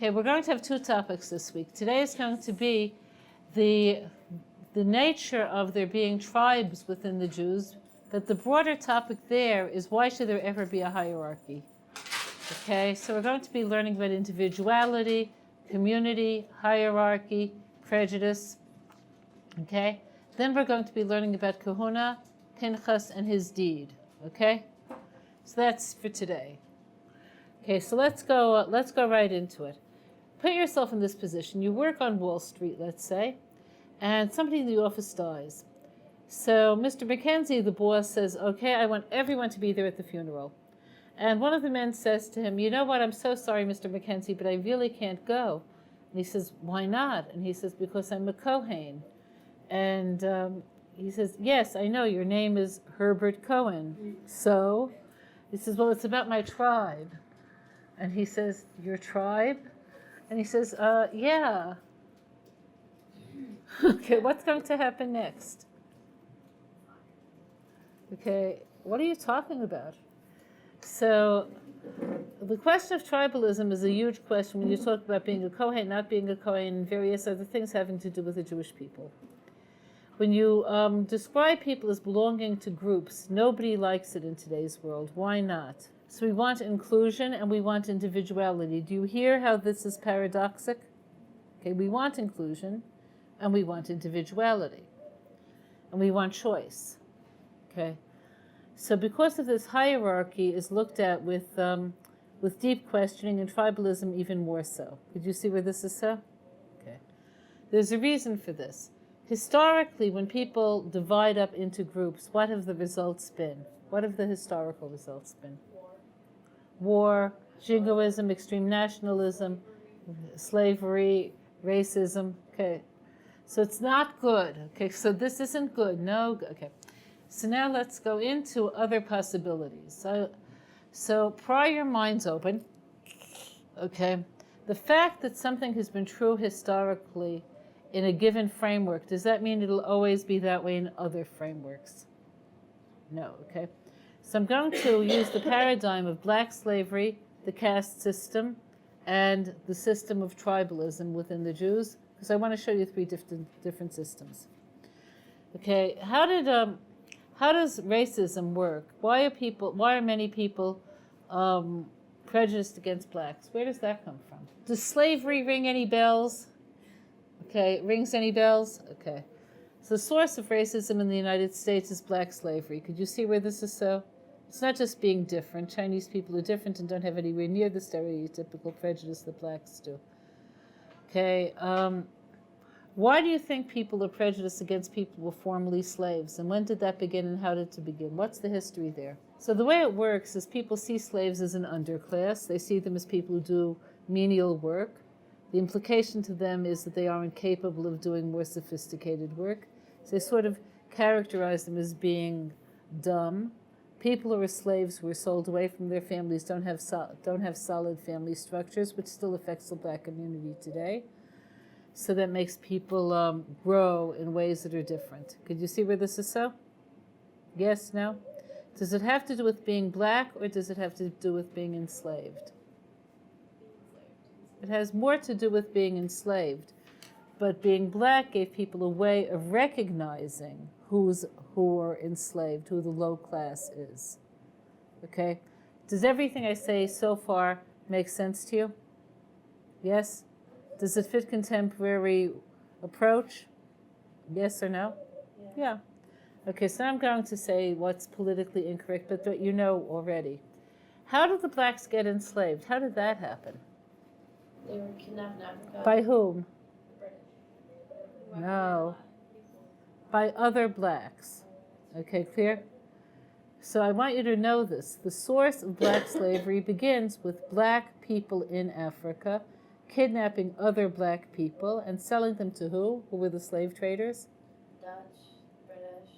Okay, we're going to have two topics this week. Today is going to be the nature of there being tribes within the Jews, but the broader topic there is why should there ever be a hierarchy? Okay, so we're going to be learning about individuality, community, hierarchy, prejudice. Okay, then we're going to be learning about Kahuna, Pinchas, and his deed. Okay, so that's for today. Okay, so let's go right into it. Put yourself in this position. You work on Wall Street, let's say, and somebody in the office dies. So Mr. Mackenzie, the boss, says, okay, I want everyone to be there at the funeral. And one of the men says to him, you know what, I'm so sorry, Mr. Mackenzie, but I really can't go. And he says, why not? And he says, because I'm a Kohen. And he says, yes, I know, your name is Herbert Cohen. So he says, well, it's about my tribe. And he says, your tribe? And he says, yeah. Okay, what's going to happen next? Okay, what are you talking about? So the question of tribalism is a huge question when you talk about being a Kohen, not being a Kohen, and various other things having to do with the Jewish people. When you describe people as belonging to groups, nobody likes it in today's world. Why not? So we want inclusion and we want individuality. Do you hear how this is paradoxic? Okay, we want inclusion and we want individuality. And we want choice. Okay? So because of this, hierarchy is looked at with deep questioning, and tribalism even more so. Could you see where this is so? Okay. There's a reason for this. Historically, when people divide up into groups, what have the results been? What have the historical results been? War, jingoism, extreme nationalism, slavery, racism. Okay, so it's not good. Okay, so this isn't good. No, okay. So now let's go into other possibilities. So pry your minds open. Okay, the fact that something has been true historically in a given framework, does that mean it'll always be that way in other frameworks? No, okay. So I'm going to use the paradigm of black slavery, the caste system, and the system of tribalism within the Jews, because I want to show you three different systems. Okay, how does racism work? Why are many people prejudiced against blacks? Where does that come from? Does slavery ring any bells? Okay, rings any bells? Okay. So the source of racism in the United States is black slavery. Could you see where this is so? It's not just being different. Chinese people are different and don't have anywhere near the stereotypical prejudice that blacks do. Okay, why do you think people are prejudiced against people who were formerly slaves? And when did that begin and how did it begin? What's the history there? So the way it works is people see slaves as an underclass. They see them as people who do menial work. The implication to them is that they are incapable of doing more sophisticated work. So they sort of characterize them as being dumb. People who are slaves who are sold away from their families don't have solid family structures, which still affects the black community today. So that makes people grow in ways that are different. Could you see where this is so? Yes, no? Does it have to do with being black or does it have to do with being enslaved? It has more to do with being enslaved. But being black gave people a way of recognizing who are enslaved, who the low class is. Okay? Does everything I say so far make sense to you? Yes? Does it fit contemporary approach? Yes or no? Yeah. Okay, so I'm going to say what's politically incorrect, but that you know already. How did the blacks get enslaved? How did that happen? They were kidnapped in Africa. By whom? The British. No. By other blacks. Okay, clear? So I want you to know this. The source of black slavery begins with black people in Africa kidnapping other black people and selling them to who? Who were the slave traders? Dutch, British.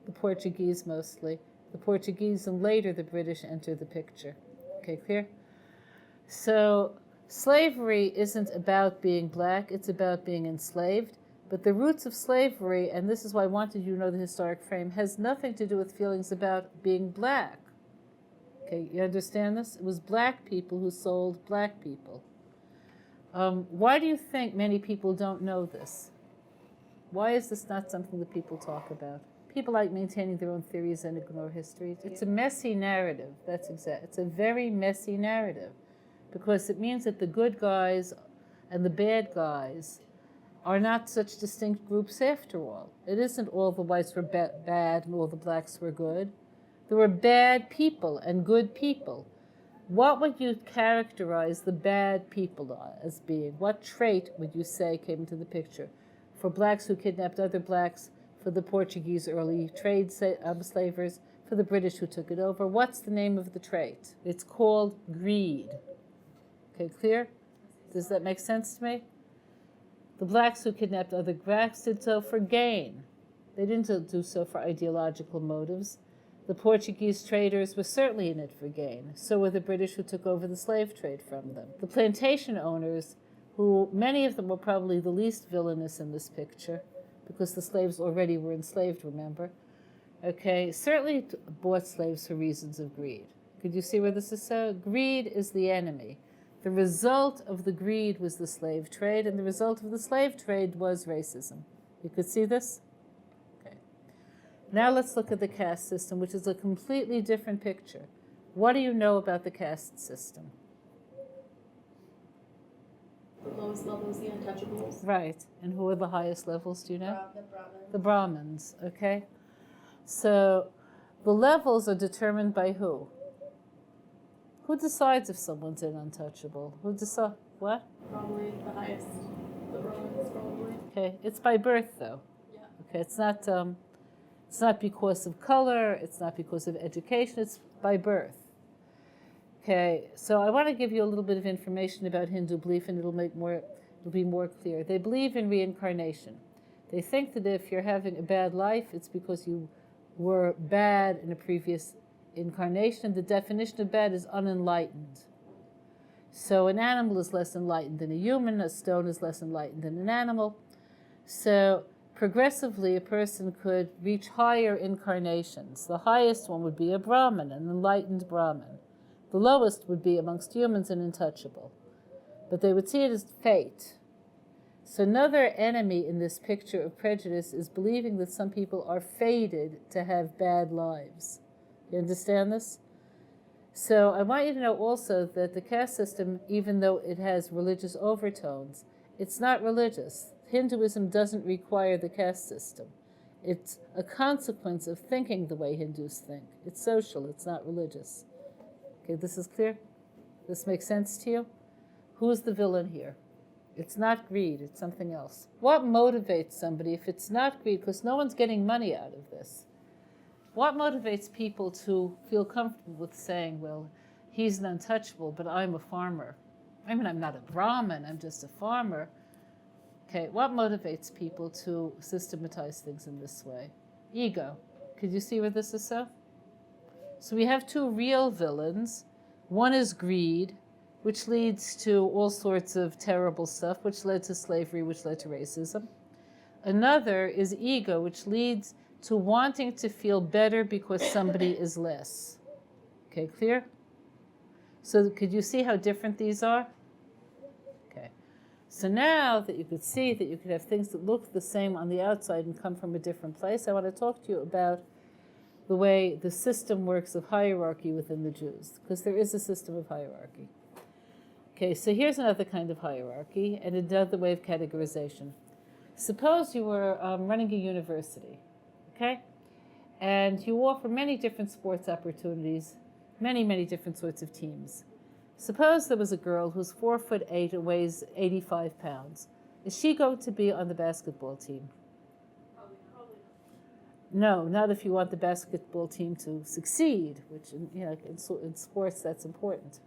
The Portuguese mostly. The Portuguese and later the British enter the picture. Okay, clear? So slavery isn't about being black, it's about being enslaved. But the roots of slavery, and this is why I wanted you to know the historic frame, has nothing to do with feelings about being black. Okay, you understand this? It was black people who sold black people. Why do you think many people don't know this? Why is this not something that people talk about? People like maintaining their own theories and ignore history. It's a messy narrative. That's exact. It's a very messy narrative, because it means that the good guys and the bad guys are not such distinct groups after all. It isn't all the whites were bad and all the blacks were good. There were bad people and good people. What would you characterize the bad people as being? What trait would you say came into the picture? For blacks who kidnapped other blacks, for the Portuguese early trade slavers, for the British who took it over. What's the name of the trait? It's called greed. Okay, clear? Does that make sense to me? The blacks who kidnapped other blacks did so for gain. They didn't do so for ideological motives. The Portuguese traders were certainly in it for gain. So were the British who took over the slave trade from them. The plantation owners, who many of them were probably the least villainous in this picture, because the slaves already were enslaved, remember? Okay, certainly bought slaves for reasons of greed. Could you see where this is so? Greed is the enemy. The result of the greed was the slave trade, and the result of the slave trade was racism. You could see this? Okay. Now let's look at the caste system, which is a completely different picture. What do you know about the caste system? The lowest level is the untouchables. Right. And who are the highest levels, do you know? The Brahmins. The Brahmins, okay? So the levels are determined by who? Who decides if someone's an untouchable? Who decides? What? Probably the highest. The Brahmins, probably. Okay, it's by birth, though. Yeah. Okay, it's not because of color. It's not because of education. It's by birth. Okay, so I want to give you a little bit of information about Hindu belief, and it'll be more clear. They believe in reincarnation. They think that if you're having a bad life, it's because you were bad in a previous incarnation. The definition of bad is unenlightened. So an animal is less enlightened than a human. A stone is less enlightened than an animal. So progressively, a person could reach higher incarnations. The highest one would be a Brahmin, an enlightened Brahmin. The lowest would be amongst humans an untouchable. But they would see it as fate. So another enemy in this picture of prejudice is believing that some people are fated to have bad lives. You understand this? So I want you to know also that the caste system, even though it has religious overtones, it's not religious. Hinduism doesn't require the caste system. It's a consequence of thinking the way Hindus think. It's social, it's not religious. Okay, this is clear? This makes sense to you? Who's the villain here? It's not greed, it's something else. What motivates somebody if it's not greed? Because no one's getting money out of this. What motivates people to feel comfortable with saying, well, he's an untouchable, but I'm a farmer? I mean, I'm not a Brahmin, I'm just a farmer. Okay, what motivates people to systematize things in this way? Ego. Could you see where this is so? So we have two real villains. One is greed, which leads to all sorts of terrible stuff, which led to slavery, which led to racism. Another is ego, which leads to wanting to feel better because somebody is less. Okay, clear? So could you see how different these are? Okay. So now that you could see that you could have things that look the same on the outside and come from a different place, I want to talk to you about the way the system works of hierarchy within the Jews, because there is a system of hierarchy. Okay, so here's another kind of hierarchy and another way of categorization. Suppose you were running a university, okay? And you offer many different sports opportunities, many different sorts of teams. Suppose there was a girl who's 4'8" and weighs 85 pounds. Is she going to be on the basketball team? Probably. No, not if you want the basketball team to succeed, which, in sports that's important.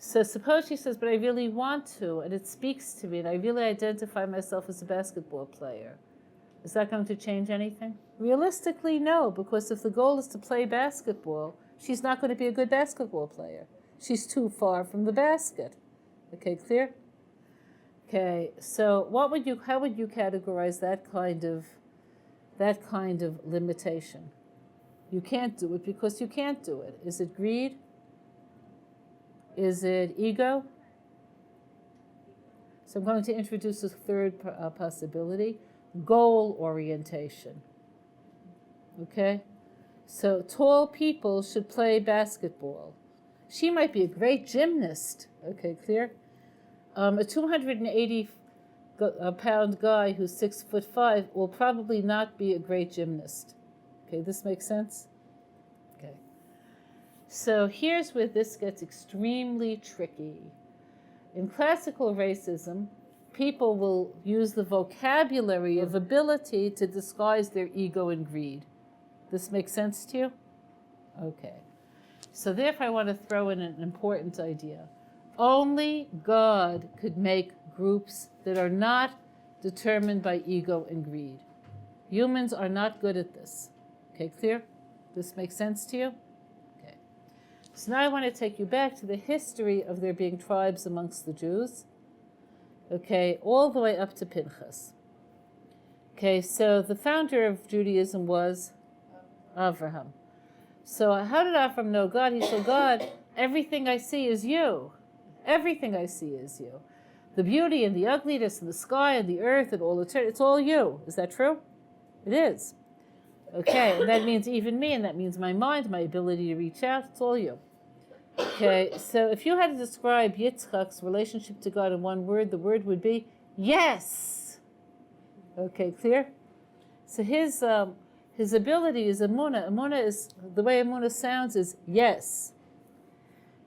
So suppose she says, but I really want to, and it speaks to me, and I really identify myself as a basketball player. Is that going to change anything? Realistically, no, because if the goal is to play basketball, she's not going to be a good basketball player. She's too far from the basket. Okay, clear? Okay, so how would you categorize that kind of limitation? You can't do it because you can't do it. Is it greed? Is it ego? So I'm going to introduce a third possibility, goal orientation. Okay? So tall people should play basketball. She might be a great gymnast. Okay, clear? A 280 pound guy who's 6'5" will probably not be a great gymnast. Okay, this makes sense? Okay. So here's where this gets extremely tricky. In classical racism, people will use the vocabulary of ability to disguise their ego and greed. This makes sense to you? Okay. So therefore I want to throw in an important idea. Only God could make groups that are not determined by ego and greed. Humans are not good at this. Okay, clear? This makes sense to you? Okay. So now I want to take you back to the history of there being tribes amongst the Jews. Okay, all the way up to Pinchas. Okay, so the founder of Judaism was Avraham. So how did Avraham know God? He said, God, everything I see is you. Everything I see is you. The beauty and the ugliness and the sky and the earth and all eternity, it's all you. Is that true? It is. Okay, and that means even me, and that means my mind, my ability to reach out, it's all you. Okay, so if you had to describe Yitzchak's relationship to God in one word, the word would be yes. Okay, clear? So his ability is emunah. Emunah is, the way emunah sounds is yes.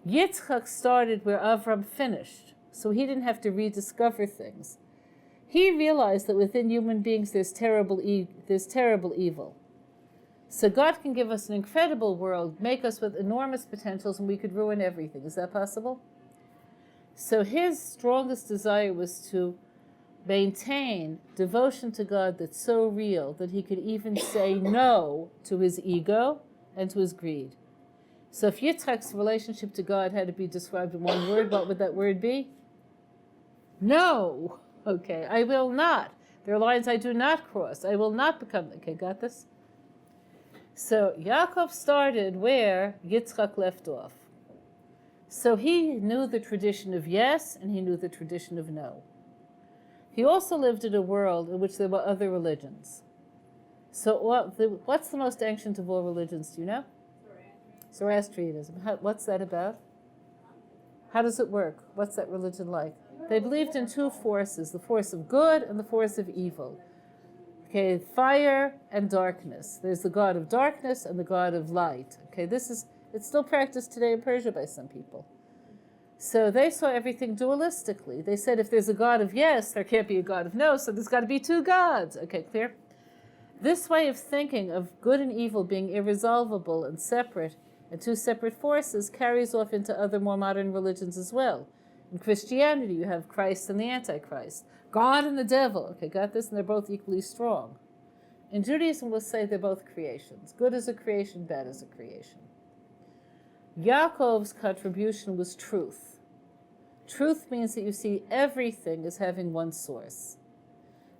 Yitzchak started where Avram finished, so he didn't have to rediscover things. He realized that within human beings there's terrible evil. So God can give us an incredible world, make us with enormous potentials, and we could ruin everything. Is that possible? So his strongest desire was to maintain devotion to God that's so real that he could even say no to his ego and to his greed. So if Yitzchak's relationship to God had to be described in one word, what would that word be? No. Okay, I will not. There are lines I do not cross. I will not become... Okay, got this? So Yaakov started where Yitzchak left off. So he knew the tradition of yes, and he knew the tradition of no. He also lived in a world in which there were other religions. So what's the most ancient of all religions, do you know? Zoroastrianism. What's that about? How does it work? What's that religion like? They believed in two forces, the force of good and the force of evil. Okay, fire and darkness. There's the god of darkness and the god of light. Okay, it's still practiced today in Persia by some people. So they saw everything dualistically. They said if there's a god of yes, there can't be a god of no, so there's got to be two gods. Okay, clear? This way of thinking of good and evil being irresolvable and separate, and two separate forces, carries off into other more modern religions as well. In Christianity, you have Christ and the Antichrist. God and the devil. Okay, got this? And they're both equally strong. In Judaism, we'll say they're both creations. Good is a creation, bad is a creation. Yaakov's contribution was truth. Truth means that you see everything as having one source.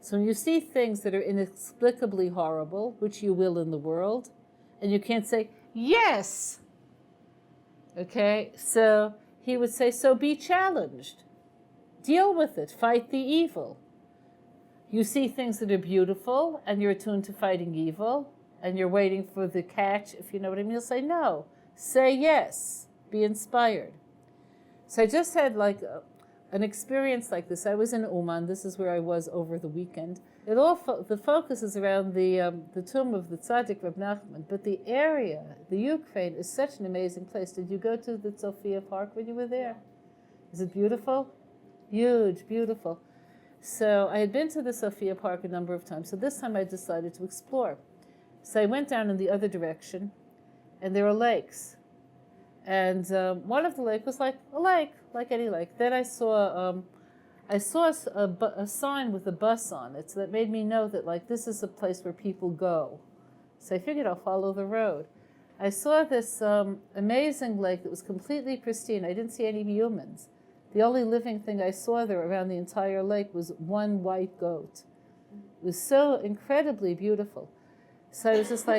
So when you see things that are inexplicably horrible, which you will in the world, and you can't say, yes! Okay, so he would say, so be challenged. Deal with it. Fight the evil. You see things that are beautiful, and you're attuned to fighting evil, and you're waiting for the catch, if you know what I mean. You'll say no. Say yes. Be inspired. So I just had an experience like this. I was in Uman. This is where I was over the weekend. The focus is around the tomb of the Tzaddik Reb Nachman, but the area, the Ukraine, is such an amazing place. Did you go to the Sophia Park when you were there? Is it beautiful? Huge, beautiful. So I had been to the Sophia Park a number of times, so this time I decided to explore. So I went down in the other direction, and there were lakes. And one of the lakes was like a lake, like any lake. Then I saw a sign with a bus on it, so that made me know that this is a place where people go. So I figured I'll follow the road. I saw this amazing lake that was completely pristine. I didn't see any humans. The only living thing I saw there around the entire lake was one white goat. It was so incredibly beautiful. So I was just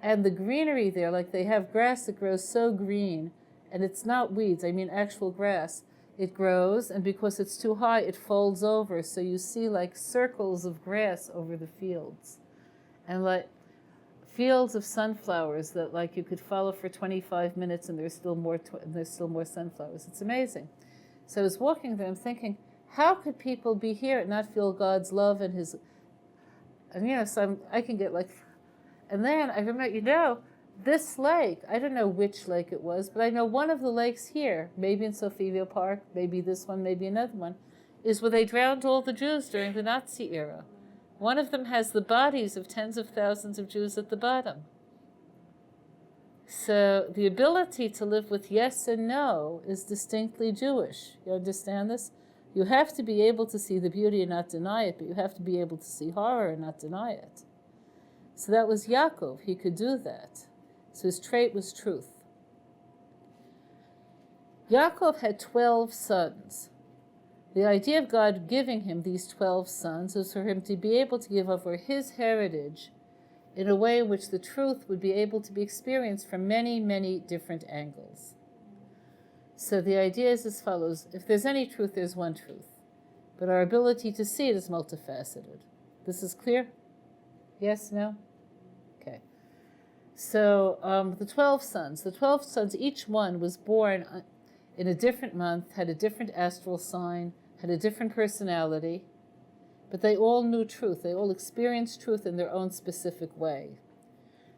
and the greenery there, they have grass that grows so green, and it's not weeds, I mean actual grass. it grows, and because it's too high, it folds over. So you see like circles of grass over the fields, and like fields of sunflowers that like you could follow for 25 minutes, and there's still more sunflowers. It's amazing. So I was walking there, I'm thinking, how could people be here and not feel God's love and His, and so I can get like, and then I remember, this lake, I don't know which lake it was, but I know one of the lakes here, maybe in Sofieville Park, maybe this one, maybe another one, is where they drowned all the Jews during the Nazi era. One of them has the bodies of tens of thousands of Jews at the bottom. So the ability to live with yes and no is distinctly Jewish. You understand this? You have to be able to see the beauty and not deny it, but you have to be able to see horror and not deny it. So that was Yaakov. He could do that. So his trait was truth. Yaakov had 12 sons. The idea of God giving him these 12 sons was for him to be able to give over his heritage in a way in which the truth would be able to be experienced from many, many different angles. So the idea is as follows. If there's any truth, there's one truth. But our ability to see it is multifaceted. This is clear? Yes? No? Okay. So the 12 sons, each one was born in a different month, had a different astral sign, had a different personality, but they all knew truth. They all experienced truth in their own specific way.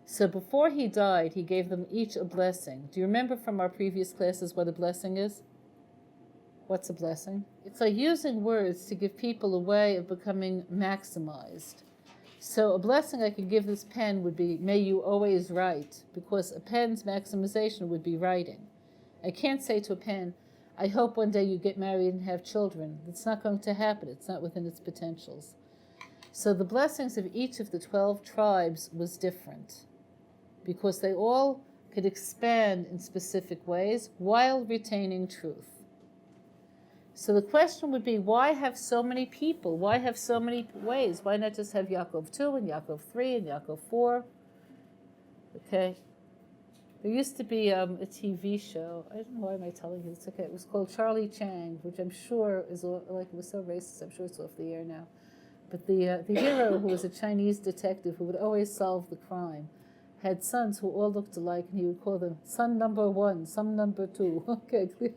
So before he died, he gave them each a blessing. Do you remember from our previous classes what a blessing is? What's a blessing? It's like using words to give people a way of becoming maximized. So a blessing I could give this pen would be, may you always write, because a pen's maximization would be writing. I can't say to a pen, I hope one day you get married and have children. It's not going to happen. It's not within its potentials. So the blessings of each of the 12 tribes was different, because they all could expand in specific ways while retaining truth. So the question would be, why have so many people? Why have so many ways? Why not just have Yaakov 2 and Yaakov 3 and Yaakov 4? Okay. There used to be a TV show. I don't know why am I telling you. It's okay. It was called Charlie Chang, which I'm sure is like, it was so racist. I'm sure it's off the air now. But the hero, who was a Chinese detective who would always solve the crime, had sons who all looked alike, and he would call them son number 1, son number 2. Okay, clear.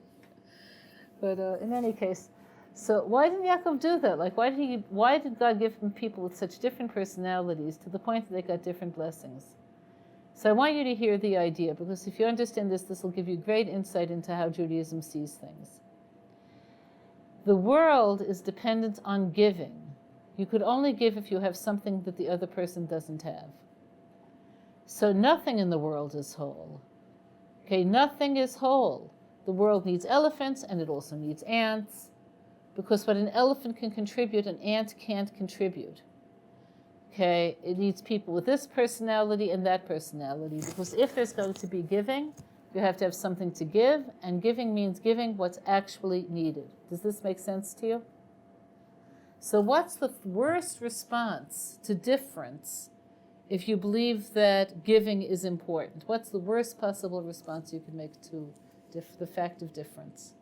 But in any case, so why didn't Yaakov do that? Like, why did God give him people with such different personalities to the point that they got different blessings? So I want you to hear the idea, because if you understand this, this will give you great insight into how Judaism sees things. The world is dependent on giving. You could only give if you have something that the other person doesn't have. So nothing in the world is whole. Okay, nothing is whole. The world needs elephants, and it also needs ants, because what an elephant can contribute, an ant can't contribute. Okay, it needs people with this personality and that personality, because if there's going to be giving, you have to have something to give, and giving means giving what's actually needed. Does this make sense to you? So what's the worst response to difference if you believe that giving is important? What's the worst possible response you can make to the fact of difference?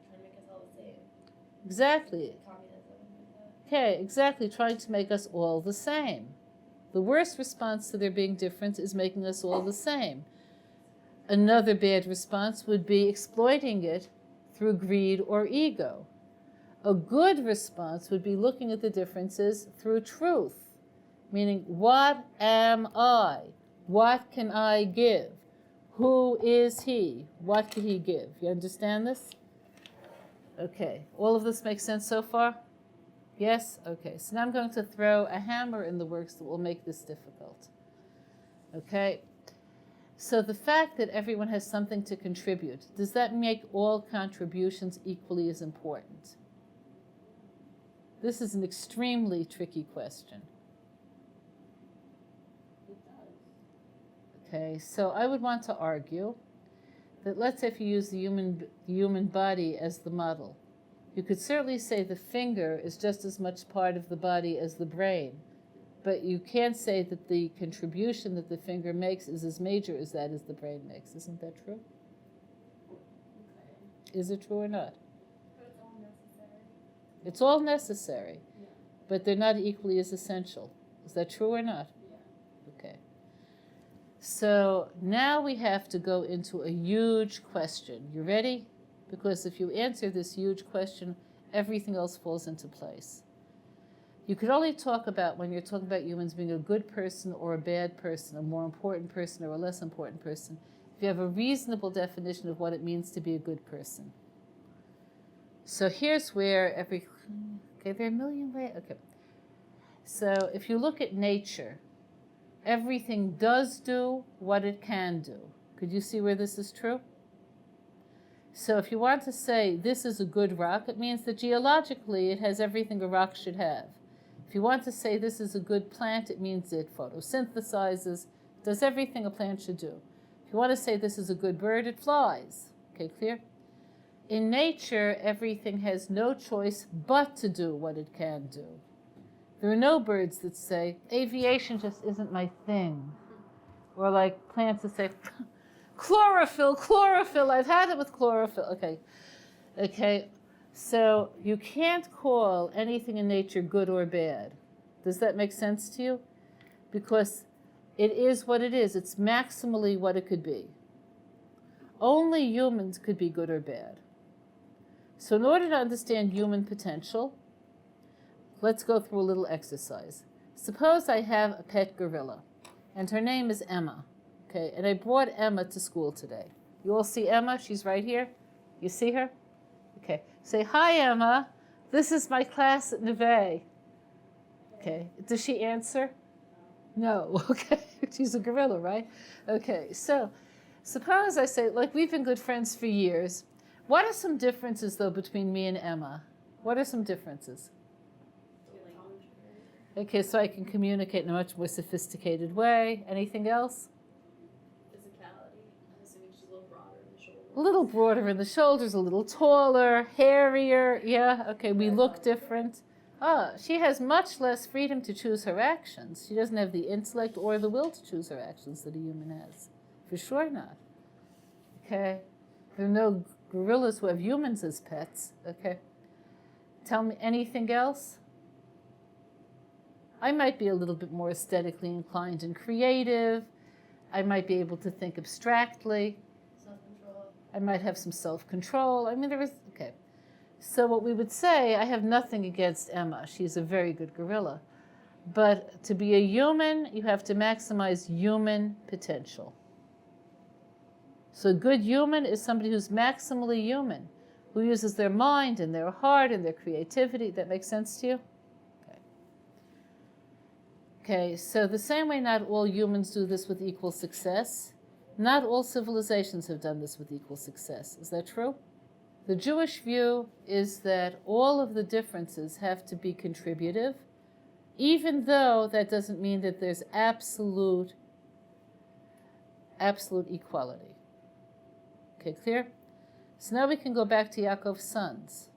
Trying to make us all the same. Exactly. Communism. Okay, exactly, trying to make us all the same. The worst response to there being difference is making us all the same. Another bad response would be exploiting it through greed or ego. A good response would be looking at the differences through truth, meaning, what am I? What can I give? Who is he? What can he give? You understand this? Okay, all of this makes sense so far? Yes? Okay, so now I'm going to throw a hammer in the works that will make this difficult. Okay? So the fact that everyone has something to contribute, does that make all contributions equally as important? This is an extremely tricky question. Okay, so I would want to argue that, let's say if you use the human body as the model, you could certainly say the finger is just as much part of the body as the brain, but you can't say that the contribution that the finger makes is as major as that as the brain makes. Isn't that true? Is it true or not? But it's all necessary. It's all necessary, Yeah. but they're not equally as essential. Is that true or not? Yeah. Okay. So now we have to go into a huge question. You ready? Because if you answer this huge question, everything else falls into place. You could only talk about, when you're talking about humans, being a good person or a bad person, a more important person or a less important person, if you have a reasonable definition of what it means to be a good person. So here's where okay, there are a million ways. Okay. So if you look at nature, everything does do what it can do. Could you see where this is true? So if you want to say this is a good rock, it means that geologically it has everything a rock should have. If you want to say this is a good plant, it means it photosynthesizes, does everything a plant should do. If you want to say this is a good bird, it flies. Okay, clear? In nature, everything has no choice but to do what it can do. There are no birds that say, aviation just isn't my thing. Or like plants that say, chlorophyll, chlorophyll, I've had it with chlorophyll. Okay. So you can't call anything in nature good or bad. Does that make sense to you? Because it is what it is. It's maximally what it could be. Only humans could be good or bad. So in order to understand human potential, let's go through a little exercise. Suppose I have a pet gorilla, and her name is Emma. Okay, and I brought Emma to school today. You all see Emma? She's right here. You see her? Okay. Say, hi, Emma. This is my class at Neve. Okay. Does she answer? No. Okay. She's a gorilla, right? Okay. So suppose I say, like, we've been good friends for years. What are some differences, though, between me and Emma? What are some differences? Okay, so I can communicate in a much more sophisticated way. Anything else? Physicality. I'm assuming she's a little broader in the shoulders. A little broader in the shoulders, a little taller, hairier. Yeah, okay, we look different. She has much less freedom to choose her actions. She doesn't have the intellect or the will to choose her actions that a human has. For sure not. Okay? There are no gorillas who have humans as pets. Okay? Tell me anything else? I might be a little bit more aesthetically inclined and creative. I might be able to think abstractly. Self-control. I might have some self-control. I mean, okay. So what we would say, I have nothing against Emma. She's a very good gorilla. But to be a human, you have to maximize human potential. So a good human is somebody who's maximally human, who uses their mind and their heart and their creativity. That makes sense to you? Okay, so the same way not all humans do this with equal success, not all civilizations have done this with equal success. Is that true? The Jewish view is that all of the differences have to be contributive, even though that doesn't mean that there's absolute equality. Okay, clear? So now we can go back to Yaakov's sons.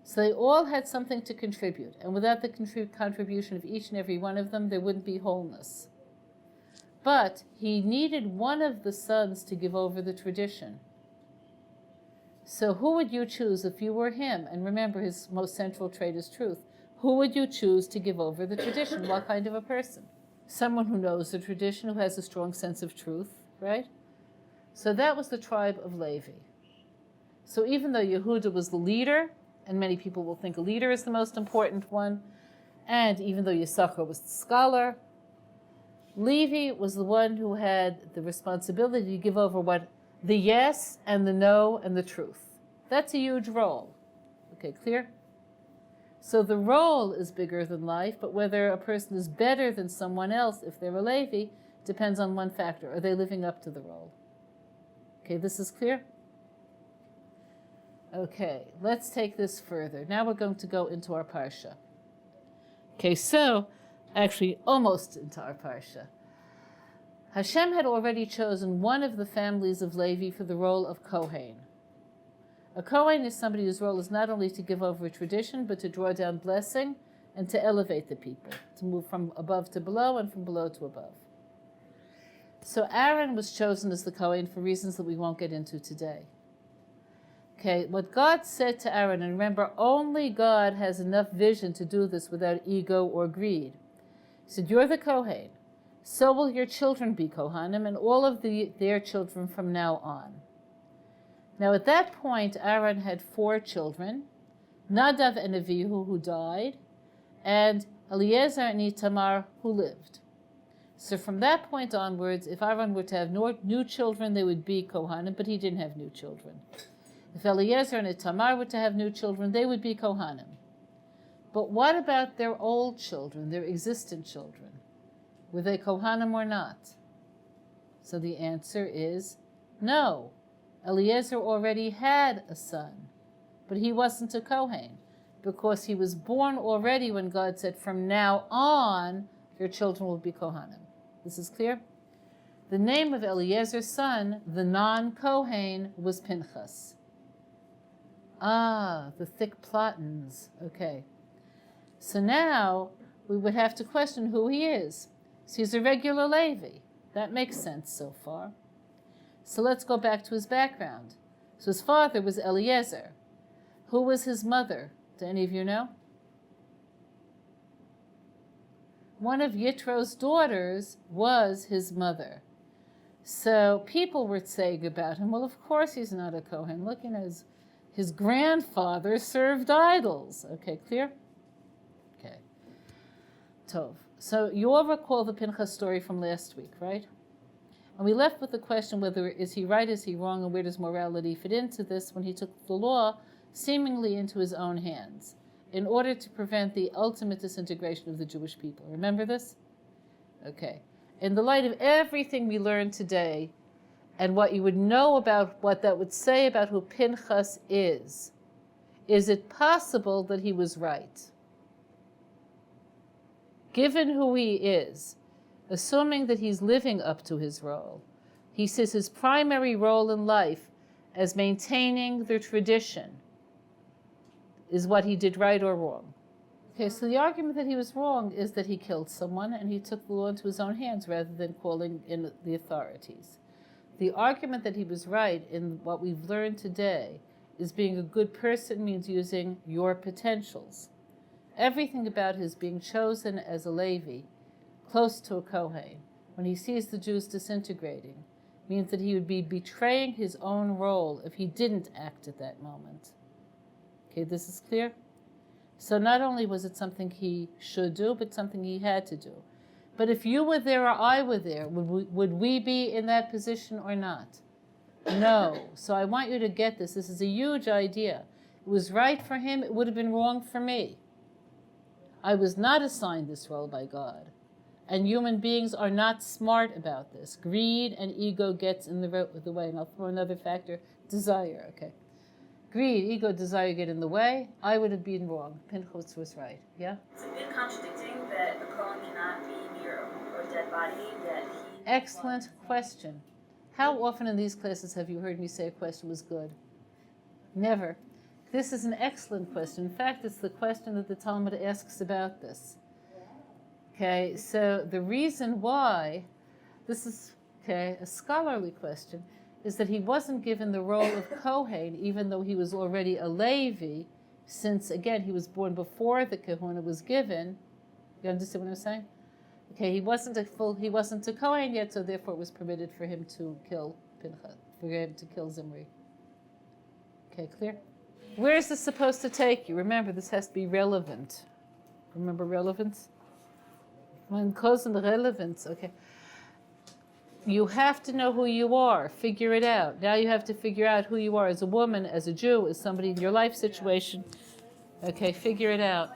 So they all had something to contribute, and without the contribution of each and every one of them, there wouldn't be wholeness. But he needed one of the sons to give over the tradition. So who would you choose if you were him? And remember, his most central trait is truth. Who would you choose to give over the tradition? What kind of a person? Someone who knows the tradition, who has a strong sense of truth, right? So that was the tribe of Levi. So even though Yehuda was the leader, and many people will think a leader is the most important one, and even though Yisachar was the scholar, Levi was the one who had the responsibility to give over what the yes and the no and the truth. That's a huge role. Okay, clear? So the role is bigger than life, but whether a person is better than someone else, if they're a Levi, depends on one factor. Are they living up to the role? Okay, this is clear? Okay, let's take this further. Now we're going to go into our Parsha. Okay, so, actually almost into our Parsha. Hashem had already chosen one of the families of Levi for the role of Kohen. A Kohen is somebody whose role is not only to give over a tradition, but to draw down blessing and to elevate the people, to move from above to below and from below to above. So Aaron was chosen as the Kohen for reasons that we won't get into today. Okay, what God said to Aaron, and remember, only God has enough vision to do this without ego or greed. He said, you're the Kohen, so will your children be Kohanim, and all of their children from now on. Now at that point, Aaron had 4 children, Nadav and Avihu, who died, and Eliezer and Itamar, who lived. So from that point onwards, if Aaron were to have new children, they would be Kohanim, but he didn't have new children. If Eliezer and Itamar were to have new children, they would be Kohanim. But what about their old children, their existent children? Were they Kohanim or not? So the answer is no. Eliezer already had a son, but he wasn't a Kohen because he was born already when God said, from now on, your children will be Kohanim. This is clear? The name of Eliezer's son, the non-Kohen, was Pinchas. Ah, the thick platans. Okay. So now we would have to question who he is. So he's a regular Levi. That makes sense so far. So let's go back to his background. So his father was Eliezer. Who was his mother? Do any of you know? One of Yitro's daughters was his mother. So people were saying about him, well, of course he's not a Kohen. Look, his grandfather served idols. Okay, clear? Okay. Tov. So you all recall the Pinchas story from last week, right? And we left with the question whether is he right, is he wrong, and where does morality fit into this when he took the law seemingly into his own hands in order to prevent the ultimate disintegration of the Jewish people. Remember this? Okay. In the light of everything we learned today and what you would know about what that would say about who Pinchas is it possible that he was right? Given who he is, assuming that he's living up to his role, he sees his primary role in life as maintaining the tradition. Is what he did right or wrong? Okay, so the argument that he was wrong is that he killed someone and he took the law into his own hands rather than calling in the authorities. The argument that he was right in what we've learned today is being a good person means using your potentials. Everything about his being chosen as a Levi, close to a Kohen, when he sees the Jews disintegrating, means that he would be betraying his own role if he didn't act at that moment. Okay, this is clear? So not only was it something he should do, but something he had to do. But if you were there or I were there, would we be in that position or not? No. So I want you to get this. This is a huge idea. It was right for him. It would have been wrong for me. I was not assigned this role by God. And human beings are not smart about this. Greed and ego gets in the way. And I'll throw another factor, desire. Okay. Greed, ego, desire get in the way. I would have been wrong. Pinchas was right. Yeah? Is it been contradicting that a Kohen cannot be near a dead body? Excellent question. How often in these classes have you heard me say a question was good? Never. This is an excellent question. In fact, it's the question that the Talmud asks about this. Okay, so the reason why, this is, a scholarly question, is that he wasn't given the role of Kohen, even though he was already a Levi, since, again, he was born before the Kahuna was given. You understand what I'm saying? Okay, he wasn't a Kohen yet, so therefore it was permitted for him to kill Pinchas, for him to kill Zimri. Okay, clear? Where is this supposed to take you? Remember, this has to be relevant. Remember relevance? When cause and relevance, okay. You have to know who you are. Figure it out. Now you have to figure out who you are as a woman, as a Jew, as somebody in your life situation. Okay, figure it out.